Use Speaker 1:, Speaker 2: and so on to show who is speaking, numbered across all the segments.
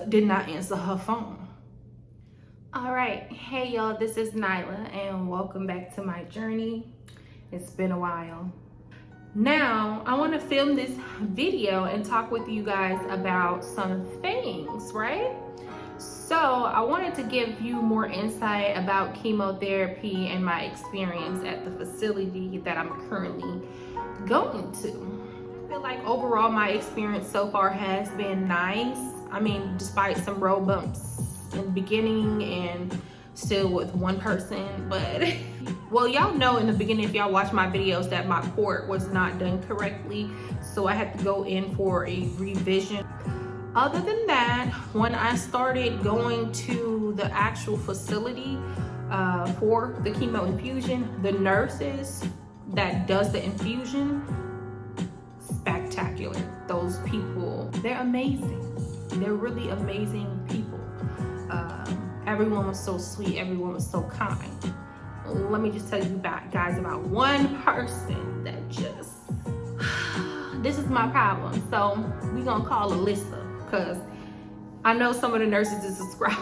Speaker 1: did not answer her phone. All right, hey y'all, this is Nilah and welcome back to my journey. It's been a while. Now, I want to film this video and talk with you guys about some things, right? So I wanted to give you more insight about chemotherapy and my experience at the facility that I'm currently going to. I feel like overall my experience so far has been nice. I mean, despite some road bumps in the beginning and still with one person, but well, y'all know in the beginning, if y'all watch my videos, that my port was not done correctly, so I had to go in for a revision. Other than that, when I started going to the actual facility for the chemo infusion, the nurses that does the infusion, spectacular. Those people, they're amazing. They're really amazing people. Everyone was so sweet. Everyone was so kind. Let me just tell you guys about one person that just, this is my problem. So we gonna call her Lissa, because I know some of the nurses is subscribed.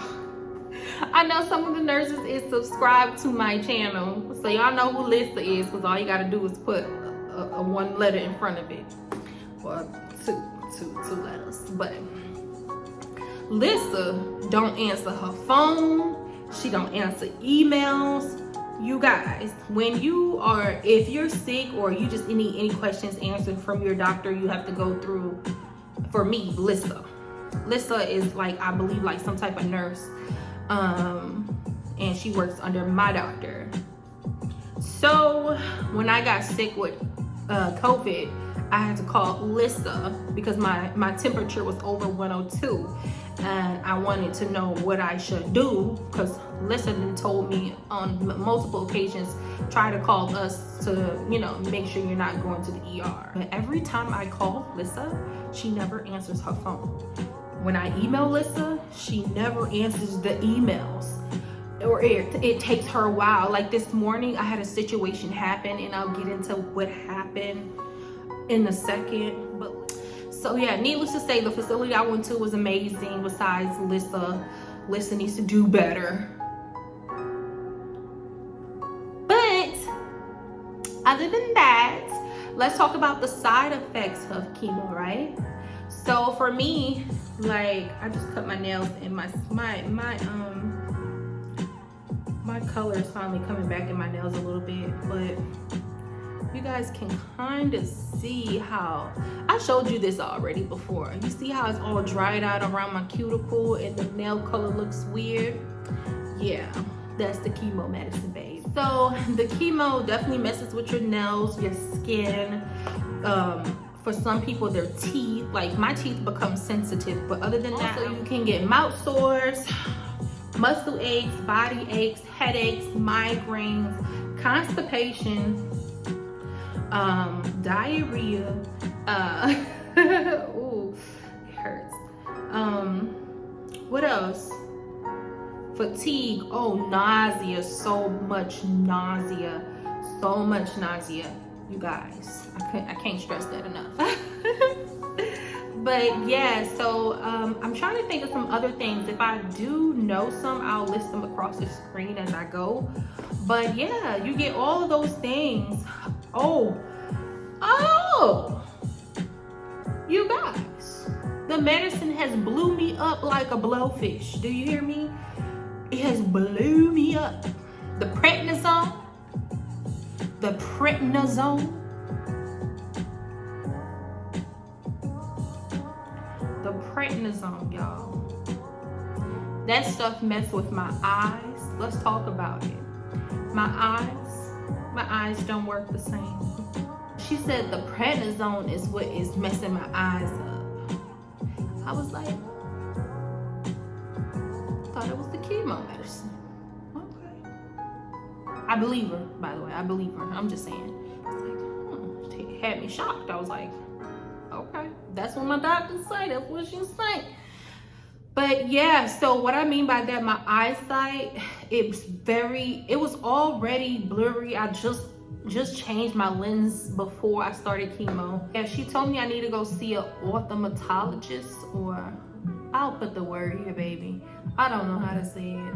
Speaker 1: I know some of the nurses is subscribed to my channel. So y'all know who Lissa is, because all you gotta do is put a one letter in front of it. Or two letters. But Lissa don't answer her phone. She don't answer emails. You guys, when you are, if you're sick or you just need any questions answered from your doctor, you have to go through, for me, Lissa. Lissa is like, I believe like some type of nurse, and she works under my doctor. So when I got sick with COVID, I had to call Lissa because my temperature was over 102. And I wanted to know what I should do, because Lissa then told me on multiple occasions, try to call us to, you know, make sure you're not going to the ER. But every time I call Lissa, she never answers her phone. When I email Lissa, she never answers the emails, or it takes her a while. Like this morning, I had a situation happen, and I'll get into what happened in a second. But so yeah, needless to say, the facility I went to was amazing. Besides Lissa needs to do better. But other than that, let's talk about the side effects of chemo, right? So for me, like, I just cut my nails, and my color is finally coming back in my nails a little bit, but you guys can kind of see how, I showed you this already before. You see how it's all dried out around my cuticle and the nail color looks weird? Yeah, that's the chemo medicine, babe. So the chemo definitely messes with your nails, your skin. For some people, their teeth, like my teeth become sensitive, but other than that, you can get mouth sores, muscle aches, body aches, headaches, migraines, constipation, diarrhea, ooh, it hurts. What else? Fatigue, oh, nausea, so much nausea, you guys. I can't stress that enough. But yeah, so I'm trying to think of some other things. If I do know some, I'll list them across the screen as I go. But yeah, you get all of those things. Oh, you guys, the medicine has blew me up like a blowfish. Do you hear me? It has blew me up. The prednisone, y'all. That stuff messed with my eyes. Let's talk about it. My eyes don't work the same. She said the prednisone is what is messing my eyes up. I was like, I thought it was the chemo medicine. Okay. I believe her, by the way. I believe her. I'm just saying. It's like, it had me shocked. I was like, okay, that's what my doctor say. That's what she say. But yeah, so what I mean by that, my eyesight, it was already blurry. I just changed my lens before I started chemo. Yeah, she told me I need to go see an ophthalmologist, or I'll put the word here, baby. I don't know how to say it.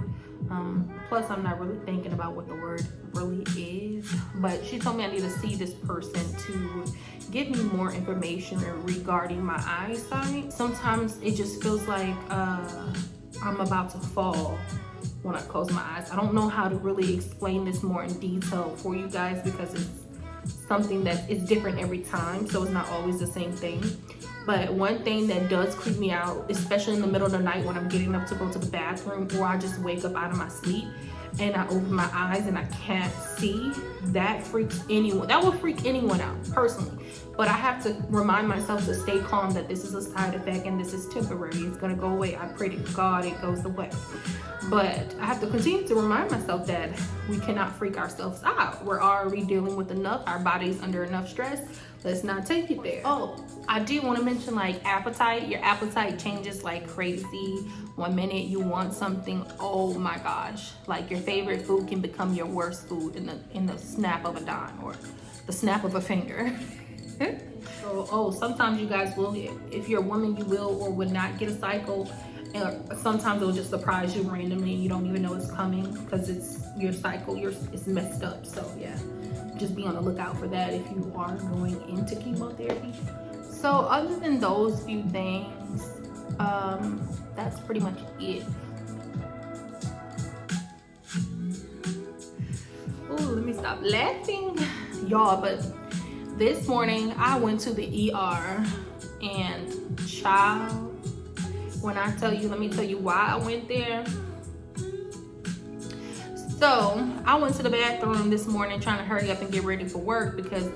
Speaker 1: Plus, I'm not really thinking about what the word really is. But she told me I need to see this person to give me more information regarding my eyesight. Sometimes it just feels like I'm about to fall when I close my eyes. I don't know how to really explain this more in detail for you guys because it's something that is different every time, so it's not always the same thing. But one thing that does creep me out, especially in the middle of the night when I'm getting up to go to the bathroom, or I just wake up out of my sleep and I open my eyes and I can't see, that freaks anyone. That will freak anyone out, personally. But I have to remind myself to stay calm, that this is a side effect and this is temporary. It's gonna go away. I pray to God it goes away. But I have to continue to remind myself that we cannot freak ourselves out. We're already dealing with enough. Our body's under enough stress. Let's not take it there. Oh, I do want to mention like appetite. Your appetite changes like crazy. 1 minute you want something, oh my gosh. Like your favorite food can become your worst food in the snap of a dime or the snap of a finger. So, sometimes you guys will, if you're a woman, you will or would not get a cycle. Sometimes it will just surprise you randomly and you don't even know it's coming because it's your cycle, it's messed up. So yeah, just be on the lookout for that if you are going into chemotherapy. So other than those few things, that's pretty much it. Oh, let me stop laughing, y'all. But this morning I went to the ER and child, when I tell you, let me tell you why I went there. So I went to the bathroom this morning trying to hurry up and get ready for work because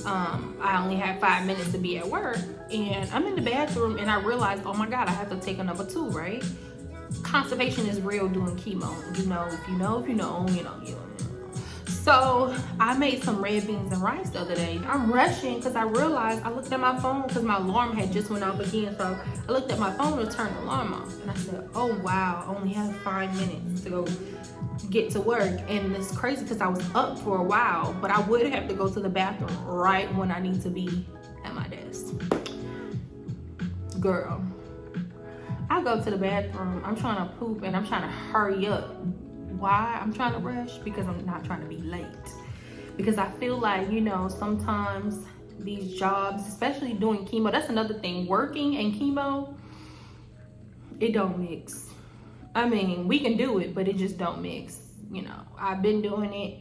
Speaker 1: I only had 5 minutes to be at work. And I'm in the bathroom and I realized, oh my God, I have to take a number 2, right? Constipation is real doing chemo. You know, if you know, you know. So I made some red beans and rice the other day. I'm rushing because I realized, I looked at my phone because my alarm had just went off again. So I looked at my phone to turn the alarm off. And I said, oh wow, I only have 5 minutes to go get to work. And it's crazy because I was up for a while, but I would have to go to the bathroom right when I need to be at my desk. Girl, I go to the bathroom, I'm trying to poop and I'm trying to hurry up. Why I'm trying to rush? Because I'm not trying to be late. Because I feel like, you know, sometimes these jobs, especially doing chemo, that's another thing, working and chemo, it don't mix. I mean, we can do it, but it just don't mix. You know, I've been doing it.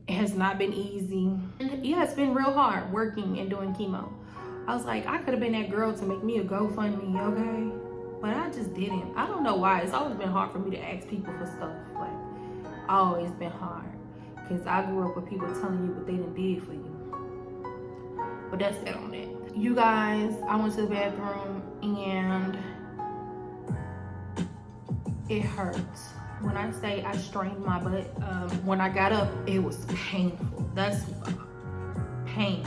Speaker 1: It has not been easy. And yeah, it's been real hard working and doing chemo. I was like, I could have been that girl to make me a GoFundMe, okay? But I just didn't. I don't know why. It's always been hard for me to ask people for stuff. Like, always been hard. Because I grew up with people telling you what they done did for you. But that's that on that. You guys, I went to the bathroom and it hurts. When I say I strained my butt, when I got up, it was painful. That's pain.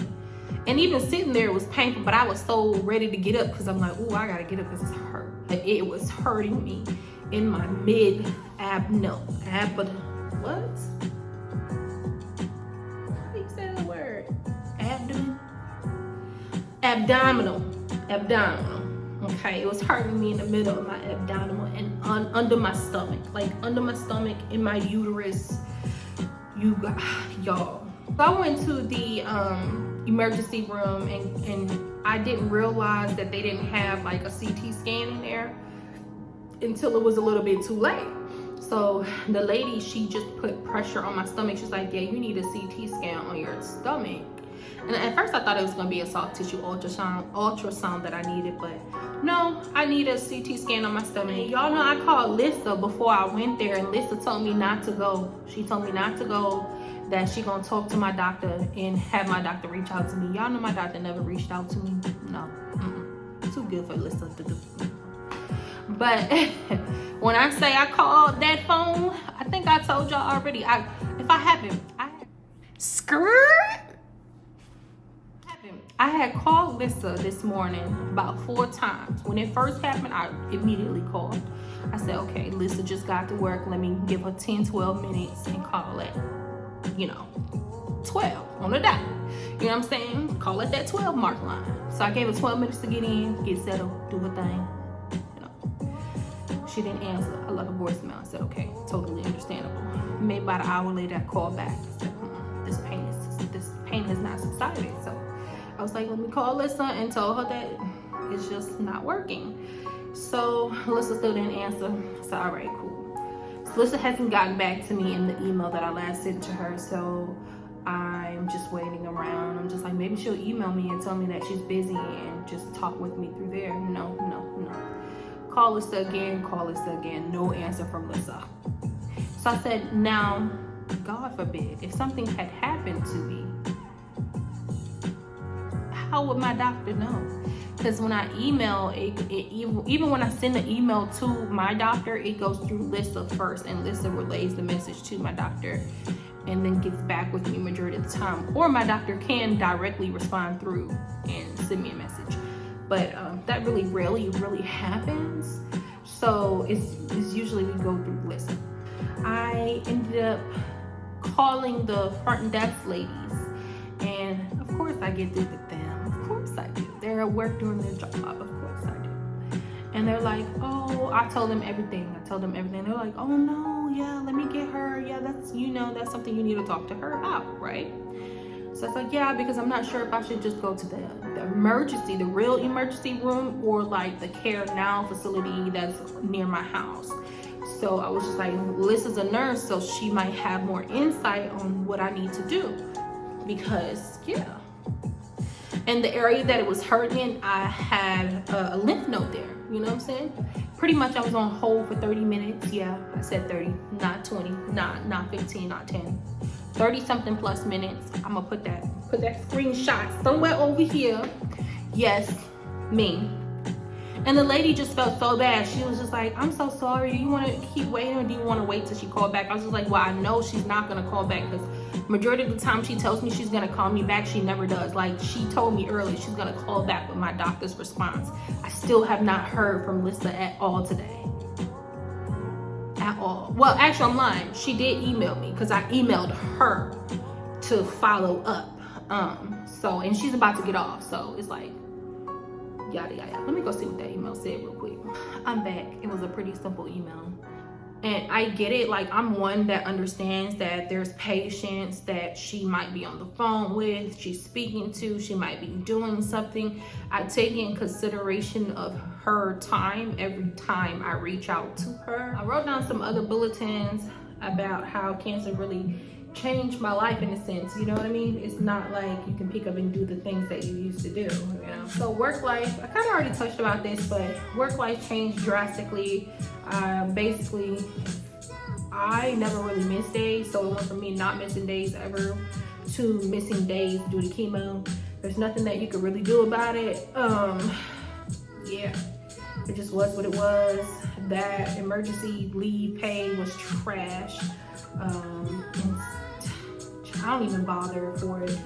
Speaker 1: And even sitting there, it was painful, but I was so ready to get up because I'm like, oh, I gotta get up because it's hurt. But it was hurting me in my abdominal. What? How do you say that word? Abdominal. Okay, it was hurting me in the middle of my abdominal and under my stomach. Like under my stomach, in my uterus. Y'all. So I went to the emergency room and I didn't realize that they didn't have like a CT scan in there until it was a little bit too late. So the lady, she just put pressure on my stomach. She's like, yeah, you need a CT scan on your stomach. And at first I thought it was gonna be a soft tissue ultrasound that I needed, but no, I need a CT scan on my stomach. Y'all know I called Lissa before I went there and Lissa told me not to go. She told me not to go, that she gonna talk to my doctor and have my doctor reach out to me. Y'all know my doctor never reached out to me. No, too good for Lissa to do. But when I say I called that phone, I think I told y'all already. I had called Lissa this morning about 4 times. When it first happened, I immediately called. I said, okay, Lissa just got to work. Let me give her 10, 12 minutes and call it, 12 on the dot. You know what I'm saying? Call it that 12 mark line. So I gave her 12 minutes to get in, get settled, do her thing. She didn't answer. I left a voicemail. I said, okay, totally understandable. Maybe about an hour later, I called back. I said, this pain has not subsided. So I was like, let me call Lissa and tell her that it's just not working. So Lissa still didn't answer. So all right, cool. So Lissa hasn't gotten back to me in the email that I last sent to her. So I'm just waiting around. I'm just like, maybe she'll email me and tell me that she's busy and just talk with me through there. No. Call Lissa again, no answer from Lissa. So I said, now, God forbid, if something had happened to me, how would my doctor know? Because when I email, even when I send an email to my doctor, it goes through Lissa first, and Lissa relays the message to my doctor and then gets back with me majority of the time. Or my doctor can directly respond through and send me a message. But that really rarely happens. So it's usually we go through Lissa. I ended up calling the front desk ladies, and of course I get through to them. Of course I do. They're at work doing their job. Of course I do. And they're like, oh, I told them everything. They're like, oh no, yeah, let me get her. Yeah, that's something you need to talk to her about, right? So it's like, yeah, because I'm not sure if I should just go to the real emergency room, or like the Care Now facility that's near my house. So I was just like, Lissa's a nurse, so she might have more insight on what I need to do. Because, yeah. And the area that it was hurt in, I had a lymph node there. You know what I'm saying? Pretty much I was on hold for 30 minutes. Yeah, I said 30, not 20, not 15, not 10. 30 something plus minutes. I'm gonna put that screenshot somewhere over here. Yes, me. And the lady just felt so bad. She was just like, I'm so sorry. Do you want to keep waiting, or do you want to wait till she called back? I was just like, well, I know she's not gonna call back, because majority of the time she tells me she's gonna call me back, she never does. Like, she told me earlier she's gonna call back with my doctor's response. I still have not heard from Lissa at all today. At all. Well, actually, I'm lying. She did email me, because I emailed her to follow up. So, and she's about to get off, so it's like yada yada. Let me go see what that email said real quick. I'm back. It was a pretty simple email, and I get it. Like, I'm one that understands that there's patients that she might be on the phone with, she's speaking to, she might be doing something. I take in consideration of her time every time I reach out to her. I wrote down some other bulletins about how cancer really changed my life, in a sense, you know what I mean? It's not like you can pick up and do the things that you used to do, you know? So work life, I kind of already touched about this, but work life changed drastically. Basically, I never really missed days, so it went from me not missing days ever to missing days due to chemo. There's nothing that you could really do about it. Yeah, it just was what it was. That emergency leave pay was trash. And I don't even bother for it.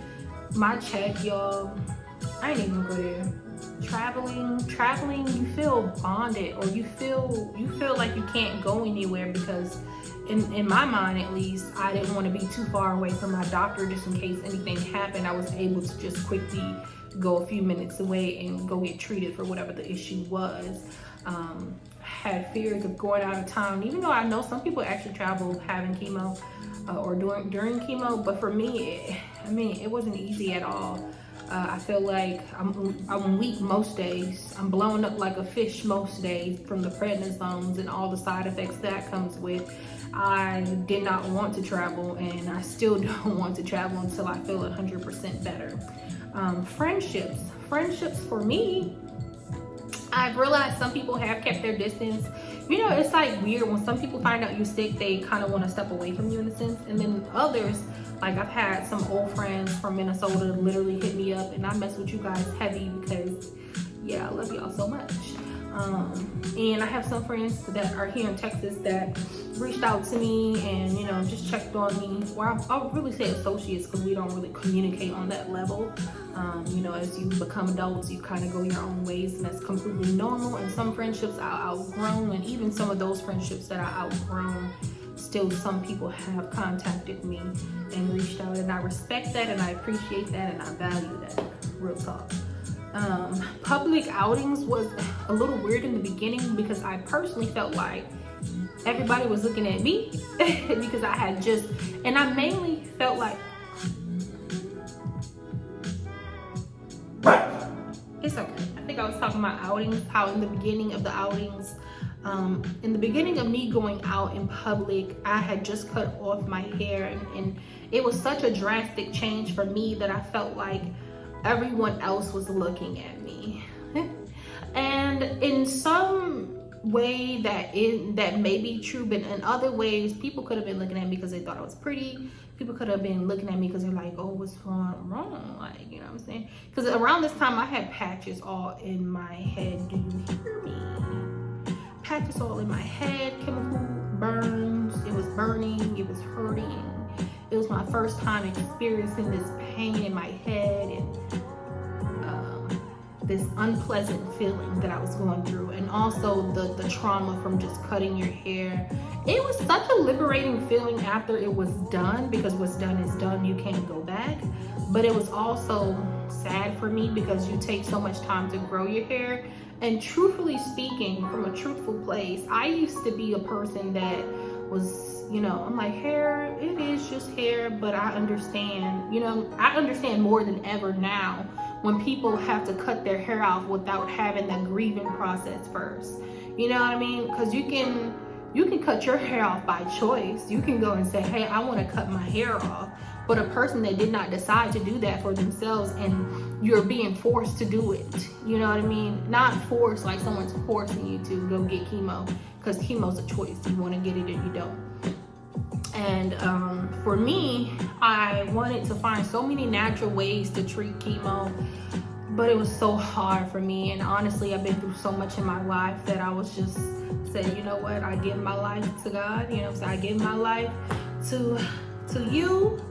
Speaker 1: My check, y'all, I ain't even go there. Traveling, you feel bonded, or you feel like you can't go anywhere, because in my mind, at least, I didn't want to be too far away from my doctor, just in case anything happened. I was able to just quickly go a few minutes away and go get treated for whatever the issue was. Had fears of going out of town, even though I know some people actually travel having chemo or during chemo, but for me, it wasn't easy at all. I feel like I'm weak most days. I'm blown up like a fish most days from the prednisones and all the side effects that comes with. I did not want to travel, and I still don't want to travel until I feel 100% better. Friendships for me, I've realized some people have kept their distance. You know, it's like weird when some people find out you're sick, they kind of want to step away from you, in a sense. And then others, like I've had some old friends from Minnesota literally hit me up, and I mess with you guys heavy because, yeah, I love y'all so much. And I have some friends that are here in Texas that reached out to me and, you know, just checked on me. Well, I would really say associates, because we don't really communicate on that level. You know, as you become adults, you kind of go your own ways, and that's completely normal. And some friendships I outgrown, and even some of those friendships that I outgrown, still some people have contacted me and reached out, and I respect that, and I appreciate that, and I value that. Real talk. Public outings was a little weird in the beginning because I personally felt like everybody was looking at me because I had just, and I mainly felt like, it's okay. I think I was talking about outings, how in the beginning of the outings, in the beginning of me going out in public, I had just cut off my hair, and it was such a drastic change for me that I felt like everyone else was looking at me. And in some way that may be true, but in other ways, people could have been looking at me because they thought I was pretty. People could have been looking at me because they're like, oh, what's wrong? Like, you know what I'm saying? Because around this time, I had patches all in my head. Do you hear me? Patches all in my head, chemical burns. It was burning. It was hurting. It was my first time experiencing this pain in my head and this unpleasant feeling that I was going through, and also the trauma from just cutting your hair. It was such a liberating feeling after it was done, because what's done is done, you can't go back. But it was also sad for me because you take so much time to grow your hair. And truthfully speaking, from a truthful place, I used to be a person that was, you know, I'm like, hair, it is just hair, but I understand, you know, I understand more than ever now when people have to cut their hair off without having that grieving process first. You know what I mean? Because you can cut your hair off by choice. You can go and say, hey, I want to cut my hair off. But a person that did not decide to do that for themselves, and you're being forced to do it. You know what I mean? Not forced like someone's forcing you to go get chemo, because chemo's a choice. You want to get it or you don't. And for me, I wanted to find so many natural ways to treat chemo, but it was so hard for me. And honestly, I've been through so much in my life that I was just saying, you know what, I give my life to God. You know what I'm saying? I give my life to you,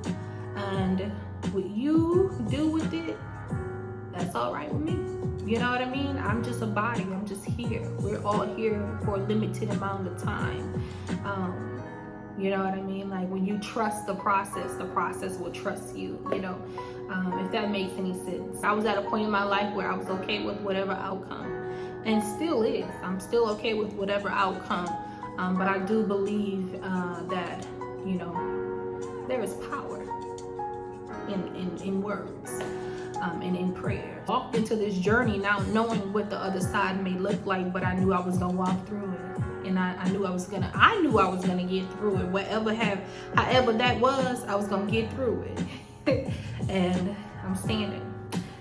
Speaker 1: and what you do with it, that's all right with me. You know what I mean? I'm just a body. I'm just here. We're all here for a limited amount of time. You know what I mean? Like, when you trust the process will trust you, you know, if that makes any sense. I was at a point in my life where I was okay with whatever outcome, and still is. I'm still okay with whatever outcome, but I do believe that, you know, there is power in words and in prayer. Walked into this journey not knowing what the other side may look like, but I knew I was gonna walk through it. And I knew I was gonna get through it. However that was, I was gonna get through it. And I'm standing.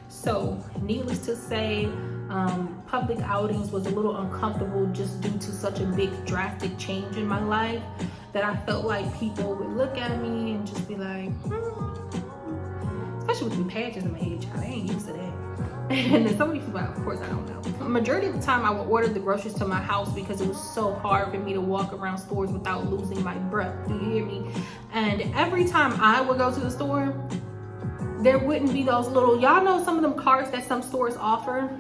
Speaker 1: So needless to say, public outings was a little uncomfortable just due to such a big drastic change in my life, that I felt like people would look at me and just be like, especially with some patches in my head, child, I ain't used to that. And then some people, of course, I don't know. Majority of the time, I would order the groceries to my house because it was so hard for me to walk around stores without losing my breath. Do you hear me? And every time I would go to the store, there wouldn't be those little, y'all know some of them carts that some stores offer?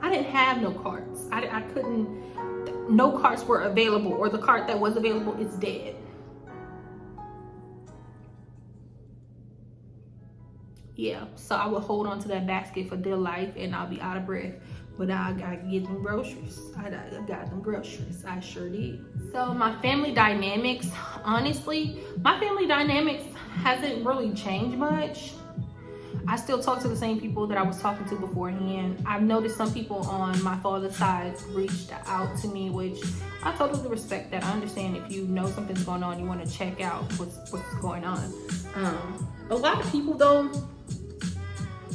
Speaker 1: I didn't have no carts. I couldn't, no carts were available, or the cart that was available is dead. Yeah, so I would hold on to that basket for dear life, and I'll be out of breath. But I gotta get them groceries. I got them groceries. I sure did. So my family dynamics, honestly, my family dynamics hasn't really changed much. I still talk to the same people that I was talking to beforehand. I've noticed some people on my father's side reached out to me, which I totally respect that. I understand if you know something's going on, you want to check out what's going on. A lot of people though,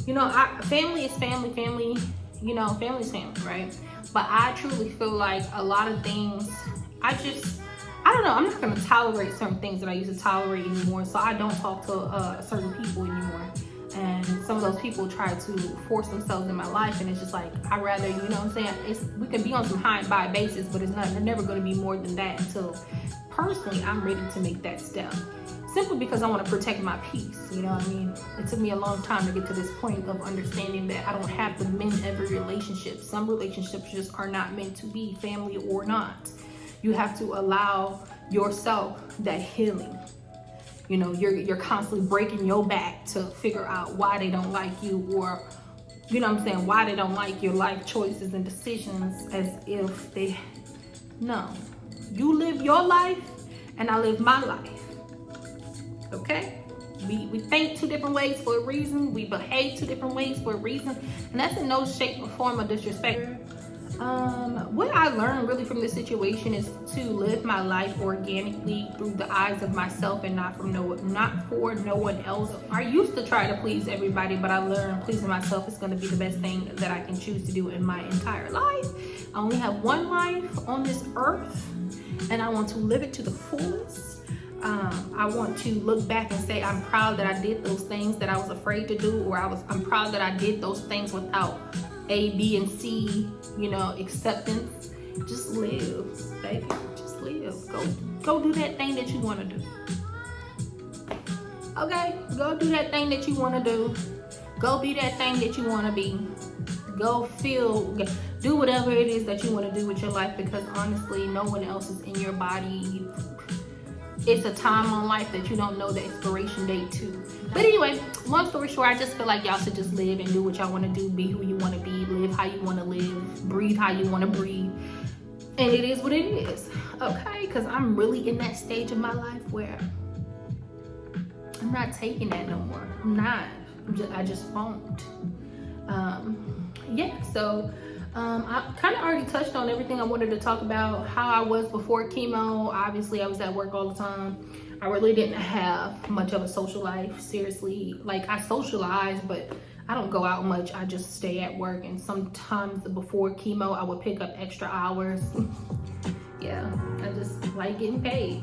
Speaker 1: you know, family is family, you know, family's family, right? But I truly feel like a lot of things, I don't know, I'm not gonna tolerate certain things that I used to tolerate anymore. So I don't talk to certain people anymore. And some of those people try to force themselves in my life, and it's just like, I'd rather, you know what I'm saying? We can be on some high and by basis, but they're never gonna be more than that until personally I'm ready to make that step. Simply because I want to protect my peace, you know what I mean? It took me a long time to get to this point of understanding that I don't have to mend every relationship. Some relationships just are not meant to be, family or not. You have to allow yourself that healing. You know, you're constantly breaking your back to figure out why they don't like you, or you know what I'm saying, why they don't like your life choices and decisions, as if they, no. You live your life and I live my life, okay? We think two different ways for a reason. We behave two different ways for a reason. And that's in no shape or form of disrespect. What I learned really from this situation is to live my life organically through the eyes of myself and not for no one else. I used to try to please everybody, but I learned pleasing myself is going to be the best thing that I can choose to do in my entire life. I only have one life on this earth, and I want to live it to the fullest. I want to look back and say I'm proud that I did those things that I was afraid to do, or I'm proud that I did those things without A, B, and C, you know, acceptance. Just live, baby. Just live. Go do that thing that you want to do. Okay? Go do that thing that you want to do. Go be that thing that you want to be. Go do whatever it is that you want to do with your life, because honestly, no one else is in your body. It's a time on life that you don't know the expiration date to. But anyway, long story short, I just feel like y'all should just live and do what y'all want to do, be who you want to be, live how you want to live, breathe how you want to breathe. And it is what it is, okay? Because I'm really in that stage of my life where I'm not taking that no more. I'm not. I just won't. Yeah, so I kind of already touched on everything I wanted to talk about. How I was before chemo. Obviously, I was at work all the time. I really didn't have much of a social life, seriously. Like, I socialize, but I don't go out much. I just stay at work, and sometimes before chemo, I would pick up extra hours. Yeah, I just like getting paid.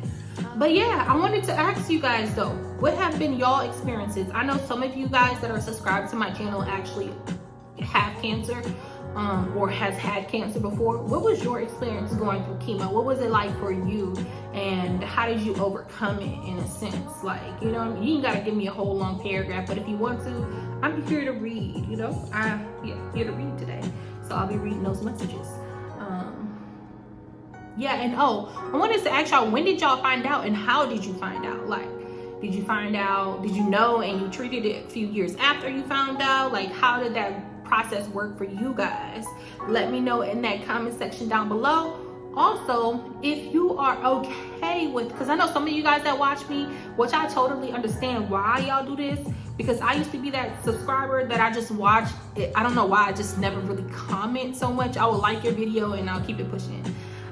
Speaker 1: But yeah, I wanted to ask you guys though, what have been y'all experiences? I know some of you guys that are subscribed to my channel actually have cancer, or has had cancer before. What was your experience going through chemo? What was it like for you, and how did you overcome it, in a sense? Like, you know, you ain't gotta give me a whole long paragraph, but if you want to, I'm here to read, you know. Here to read today, so I'll be reading those messages. Yeah, and I wanted to ask y'all, when did y'all find out, and how did you find out? Like, did you find out, did you know and you treated it a few years after you found out? Like, how did that process work for you guys? Let me know in that comment section down below. Also, if you are okay with, because I know some of you guys that watch me, which I totally understand why y'all do this, because I used to be that subscriber that I just watch it. I don't know why, I just never really comment so much. I will like your video and I'll keep it pushing.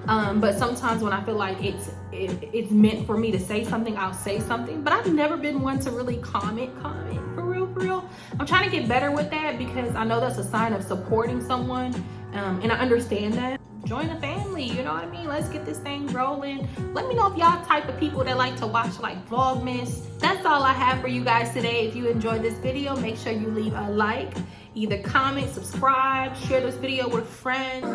Speaker 1: But sometimes when I feel like it's meant for me to say something, I'll say something. But I've never been one to really comment for real. I'm trying to get better with that, because I know that's a sign of supporting someone, and I understand that. Join the family, you know what I mean? Let's get this thing rolling. Let me know if y'all type of people that like to watch like Vlogmas. That's all I have for you guys today. If you enjoyed this video, make sure you leave a like, either comment, subscribe, share this video with friends.